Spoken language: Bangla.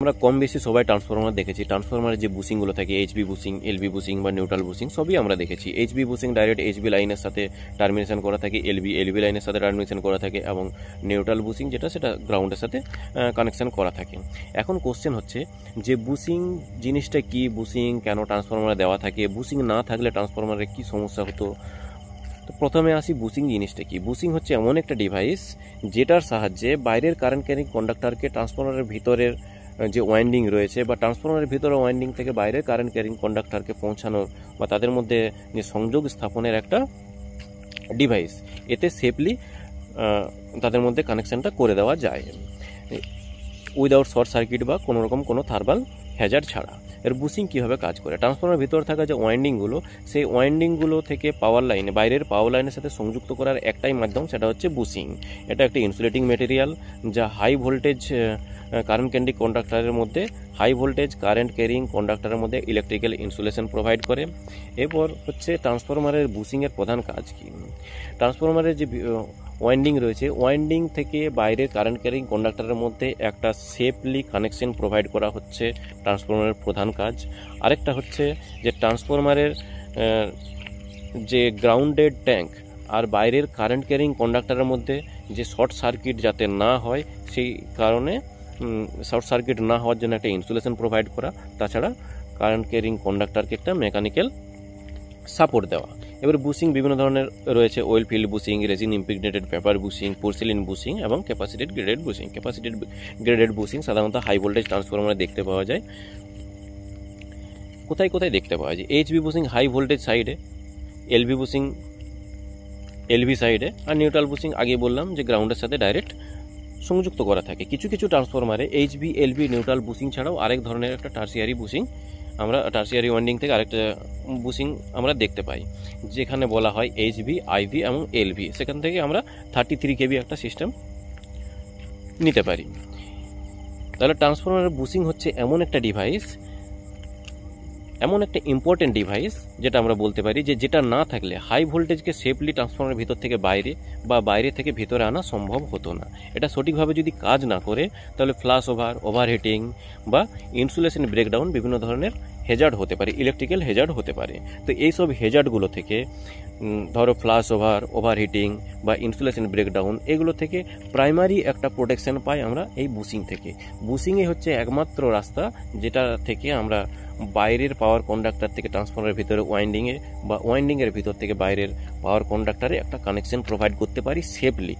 আমরা কম বেশি সবাই ট্রান্সফরমার দেখেছি। ট্রান্সফরমারের যে বুসিংগুলো থাকে, এইচবি বুসিং, এলবি বুসিং বা নিউট্রাল বুসিং, সবই আমরা দেখেছি। এইচবি বুসিং ডাইরেক্ট এইচবি লাইনের সাথে টার্মিনেশন করা থাকে, এলবি লাইনের সাথে টার্মিনেশন করা থাকে, এবং নিউট্রাল বুসিং যেটা সেটা গ্রাউন্ডের সাথে কানেকশন করা থাকে। এখন কোশ্চেন হচ্ছে যে বুসিং জিনিসটা কি, বুসিং কেন ট্রান্সফরমারে দেওয়া থাকে, বুসিং না থাকলে ট্রান্সফরমারে কি সমস্যা হতো। তো প্রথমে আসি বুসিং জিনিসটা কি। বুসিং হচ্ছে এমন একটা ডিভাইস যেটার সাহায্যে বাইরের কারেন্ট ক্যারিং কন্ডাক্টরকে ট্রান্সফরমারের ভিতরের যে ওয়াইন্ডিং রয়েছে বা ট্রান্সফরমারের ভিতরে ওয়াইন্ডিং থেকে বাইরের কারেন্ট ক্যারিং কন্ডাক্টরকে পৌঁছানোর বা তাদের মধ্যে যে সংযোগ স্থাপনের একটা ডিভাইস। এতে সেফলি তাদের মধ্যে কানেকশনটা করে দেওয়া যায় উইদাউট শর্ট সার্কিট বা কোনোরকম কোনো থার্মাল হ্যাজার্ড ছাড়া। এর বুসিং কীভাবে কাজ করে, ট্রান্সফরমারের ভিতরে থাকা যে ওয়াইন্ডিংগুলো, সেই ওয়াইন্ডিংগুলো থেকে পাওয়ার লাইনে, বাইরের পাওয়ার লাইনের সাথে সংযুক্ত করার একটাই মাধ্যম, সেটা হচ্ছে বুসিং। এটা একটা ইনসুলেটিং মেটেরিয়াল যা হাই ভোল্টেজ কারেন্ট ক্যারিং কন্ডাক্টরের মধ্যে হাই ভোল্টেজ কারেন্ট ক্যারিং কন্ডাক্টরের মধ্যে ইলেকট্রিক্যাল ইনসুলেশন প্রোভাইড করে। এরপর হচ্ছে ট্রান্সফরমারের বুসিংয়ের প্রধান কাজ কি। ট্রান্সফরমারের যে ওয়াইন্ডিং রয়েছে, ওয়াইন্ডিং থেকে বাইরের কারেন্ট ক্যারিং কন্ডাক্টরের মধ্যে একটা সেফলি কানেকশন প্রোভাইড করা হচ্ছে ট্রান্সফরমারের প্রধান কাজ। আরেকটা হচ্ছে যে ট্রান্সফরমারের যে গ্রাউন্ডেড ট্যাঙ্ক আর বাইরের কারেন্ট ক্যারিং কন্ডাক্টরের মধ্যে যে শর্ট সার্কিট যাতে না হয়, সেই কারণে শর্ট সার্কিট না হওয়ার জন্য একটা ইনসুলেশন প্রোভাইড করা। তাছাড়া কারেন্ট ক্যারিং কন্ডাক্টরকে একটা মেকানিক্যাল সাপোর্ট দেওয়া। এবার বুসিং বিভিন্ন ধরনের রয়েছে, oil field bushing, resin impregnated paper bushing, porcelain bushing এবং ক্যাপাসিটেড গ্রেডেড বুসিং। ক্যাপাসিটেড গ্রেডেড বুসিং সাধারণত হাই ভোল্টেজ ট্রান্সফরমারে দেখতে পাওয়া যায়। কোথায় কোথায় দেখতে পাওয়া যায়? এইচবি বুসিং হাই ভোল্টেজ সাইডে, এলবি বুসিং এলবি সাইডে, আর নিউট্রাল বুসিং আগে বললাম যে গ্রাউন্ডের সাথে ডাইরেক্ট সংযুক্ত করা থাকে। কিছু কিছু ট্রান্সফরমারে এইচবি, এলবি, নিউট্রাল বুসিং ছাড়াও আরেক ধরনের একটা টার্সিয়ারি বুসিং, আমরা টার্সিয়ারি ওয়াইন্ডিং থেকে আরেকটা বুসিং আমরা দেখতে পাই, যেখানে বলা হয় এইচবি, আইভি এবং এলভি। সেখান থেকে আমরা 33 kV একটা সিস্টেম নিতে পারি। তাহলে ট্রান্সফরমারের বুসিং হচ্ছে এমন একটা ডিভাইস, এমন একটা ইম্পর্টেন্ট ডিভাইস যেটা আমরা বলতে পারি যে যেটা না থাকলে হাই ভোল্টেজকে সেফলি ট্রান্সফরমারের ভিতর থেকে বাইরে বা বাইরে থেকে ভিতরে আনা সম্ভব হতো না। এটা সঠিকভাবে যদি কাজ না করে তাহলে ফ্লাশ ওভার, ওভারহিটিং বা ইনসুলেশন ব্রেকডাউন বিভিন্ন ধরনের হেজার্ড হতে পারে, ইলেকট্রিক্যাল হেজার্ড হতে পারে। তো এইসব হেজার্ডগুলো থেকে, ধরো ফ্লাশ ওভার, ওভারহিটিং বা ইনসুলেশন ব্রেকডাউন, এগুলো থেকে প্রাইমারি একটা প্রোটেকশন পাই আমরা এই বুসিং থেকে। বুসিংই হচ্ছে একমাত্র রাস্তা যেটা থেকে আমরা বাইরের পাওয়ার কন্ডাক্টর থেকে ট্রান্সফরমারের ভিতরে ওয়াইন্ডিংয়ে বা ওয়াইন্ডিংয়ের ভিতর থেকে বাইরের পাওয়ার কন্ডাক্টরে একটা কানেকশন প্রোভাইড করতে পারি সেফলি।